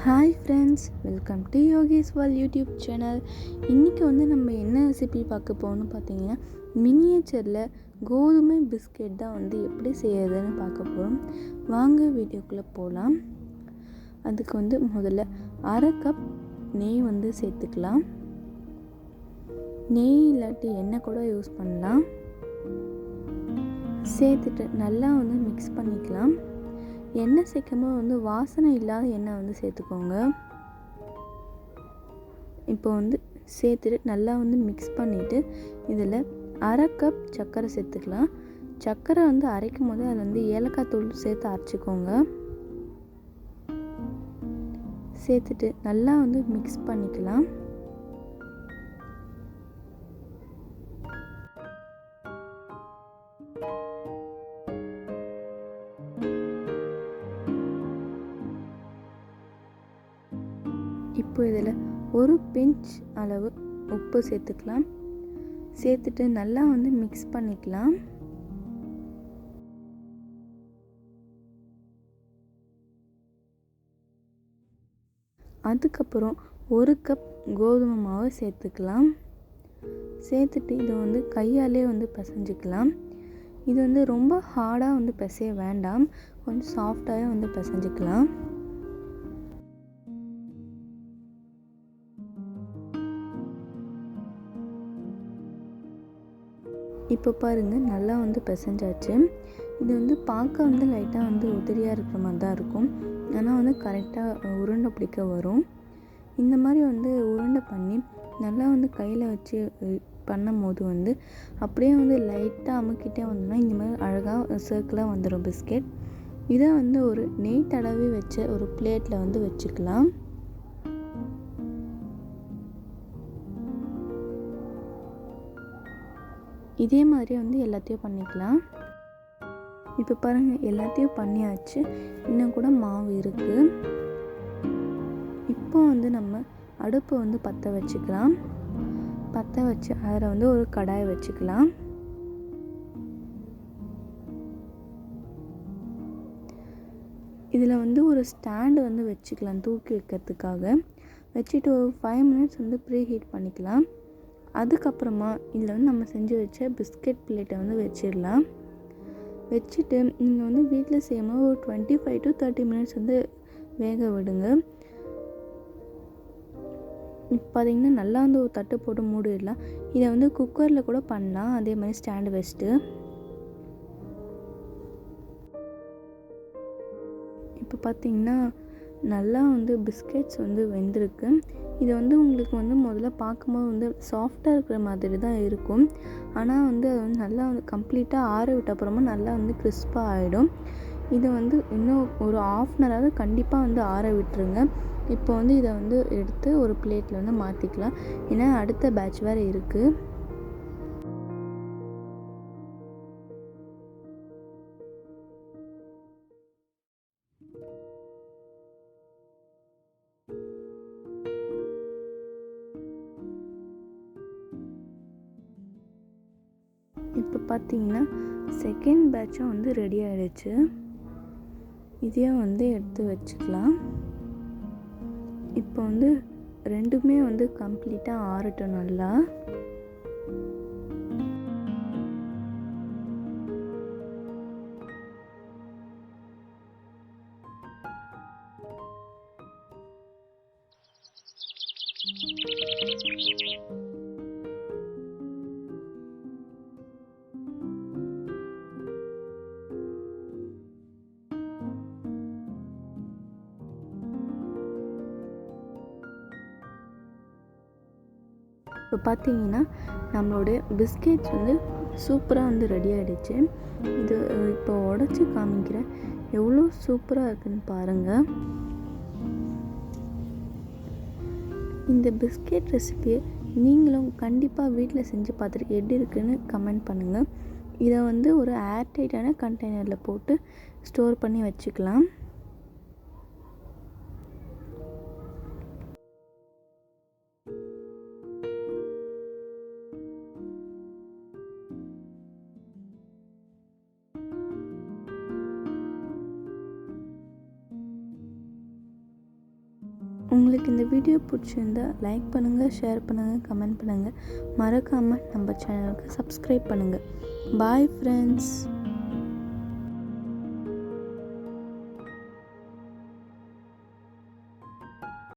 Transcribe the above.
Hi friends, welcome to yogis world YouTube channel. இன்றைக்கி நம்ம என்ன ரெசிபி பார்க்க போகணும்னு பார்த்தீங்கன்னா, மினியேச்சரில் கோதுமை பிஸ்கெட் தான் எப்படி செய்யறதுன்னு பார்க்க போகிறோம். வாங்க வீடியோக்குள்ளே போகலாம். அதுக்கு முதல்ல அரை கப் நெய் சேர்த்துக்கலாம். நெய் இல்லாட்டி எண்ணெய் கூட யூஸ் பண்ணலாம். சேர்த்துட்டு நல்லா மிக்ஸ் பண்ணிக்கலாம். எண்ணெய் சேர்க்கும்போது வாசனை இல்லாத எண்ணெய் சேர்த்துக்கோங்க. இப்போ சேர்த்துட்டு நல்லா மிக்ஸ் பண்ணிவிட்டு இதில் அரை கப் சர்க்கரை சேர்த்துக்கலாம். சர்க்கரை அரைக்கும் போது அதில் ஏலக்காய் தூள் சேர்த்து அரைச்சிக்கோங்க. சேர்த்துட்டு நல்லா மிக்ஸ் பண்ணிக்கலாம். இப்போ இதில் ஒரு பிஞ்ச் அளவு உப்பு சேர்த்துக்கலாம். சேர்த்துட்டு நல்லா மிக்ஸ் பண்ணிக்கலாம். அதுக்கப்புறம் ஒரு கப் கோதுமை மாவு சேர்த்துக்கலாம். சேர்த்துட்டு இதை கையாலே பிசைஞ்சிக்கலாம். இது ரொம்ப ஹார்டாக பிசைய வேண்டாம், கொஞ்சம் சாஃப்டாகவே பிசைஞ்சிக்கலாம். இப்போ பாருங்கள், நல்லா பிசைஞ்சாச்சு. இது பார்க்க லைட்டாக உதிரியாக இருக்கிற மாதிரி தான் இருக்கும். ஆனால் கரெக்டாக உருண்டை பிடிக்க வரும். இந்த மாதிரி உருண்டை பண்ணி நல்லா கையில் வச்சு பண்ணும் போது அப்படியே லைட்டாக அமுக்கிட்டே வந்தோம்னா இந்த மாதிரி அழகாக சர்க்கிளாக வந்துடும் பிஸ்கெட். இதை ஒரு நெய் தடவி வச்ச ஒரு பிளேட்டில் வச்சுக்கலாம். இதே மாதிரி எல்லாத்தையும் பண்ணிக்கலாம். இப்போ பாருங்கள், எல்லாத்தையும் பண்ணியாச்சு. இன்னும் கூட மாவு இருக்குது. இப்போ நம்ம அடுப்பை பற்ற வச்சுக்கலாம். பற்ற வச்சு அதில் ஒரு கடாய் வச்சுக்கலாம். இதில் ஒரு ஸ்டாண்டு வச்சுக்கலாம் தூக்கி வைக்கிறதுக்காக. வச்சுட்டு ஒரு 5 மினிட்ஸ் ப்ரீஹீட் பண்ணிக்கலாம். அதுக்கப்புறமா இதில் நம்ம செஞ்சு வச்ச பிஸ்கெட் பிளேட்டை வச்சிடலாம். வச்சுட்டு நீங்கள் வீட்டில் செய்யும்போது ஒரு 25 to 30 மினிட்ஸ் வேக விடுங்க. இப்போ பார்த்திங்கன்னா நல்லா ஒரு தட்டு போட்டு மூடிடலாம். இதை குக்கரில் கூட பண்ணலாம், அதே மாதிரி ஸ்டாண்டு வச்சுட்டு. இப்போ பார்த்திங்கன்னா நல்லா பிஸ்கெட்ஸ் வெந்திருக்கு. இது உங்களுக்கு முதல்ல பார்க்கும்போது சாஃப்டாக இருக்கிற மாதிரி தான் இருக்கும். ஆனால் அது நல்லா கம்ப்ளீட்டாக ஆற விட்ட அப்புறமா நல்லா கிறிஸ்பாக ஆகிடும். இது இன்னும் ஒரு 1/2 அன் ஹவராவது கண்டிப்பாக ஆற விட்டுருங்க. இப்போ இதை எடுத்து ஒரு பிளேட்டில் மாற்றிக்கலாம். ஏன்னா அடுத்த பேட்ச் வேறு இருக்குது. இப்போ பார்த்தீங்கன்னா செகண்ட் பேட்சும் ரெடி ஆகிடுச்சு. இதையும் எடுத்து வச்சுக்கலாம். இப்போ ரெண்டுமே கம்ப்ளீட்டாக ஆறட்டும் நல்லா. இப்போ பார்த்தீங்கன்னா நம்மளுடைய பிஸ்கெட்ஸ் சூப்பராக ரெடி ஆகிடுச்சு. இது இப்போ உடச்சி காமிக்கிறேன், எவ்வளோ சூப்பராக இருக்குதுன்னு பாருங்கள். இந்த பிஸ்கெட் ரெசிபியை நீங்களும் கண்டிப்பாக வீட்டில் செஞ்சு பார்த்துட்டு எப்படி இருக்குன்னு கமெண்ட் பண்ணுங்கள். இதை ஒரு ஏர்டைட்டான கண்டெய்னரில் போட்டு ஸ்டோர் பண்ணி வச்சுக்கலாம். உங்களுக்கு இந்த வீடியோ பிடிச்சிருந்தா லைக் பண்ணுங்கள், ஷேர் பண்ணுங்கள், கமெண்ட் பண்ணுங்கள். மறக்காமல் நம்ம சேனலுக்கு சப்ஸ்கிரைப் பண்ணுங்கள். Bye friends.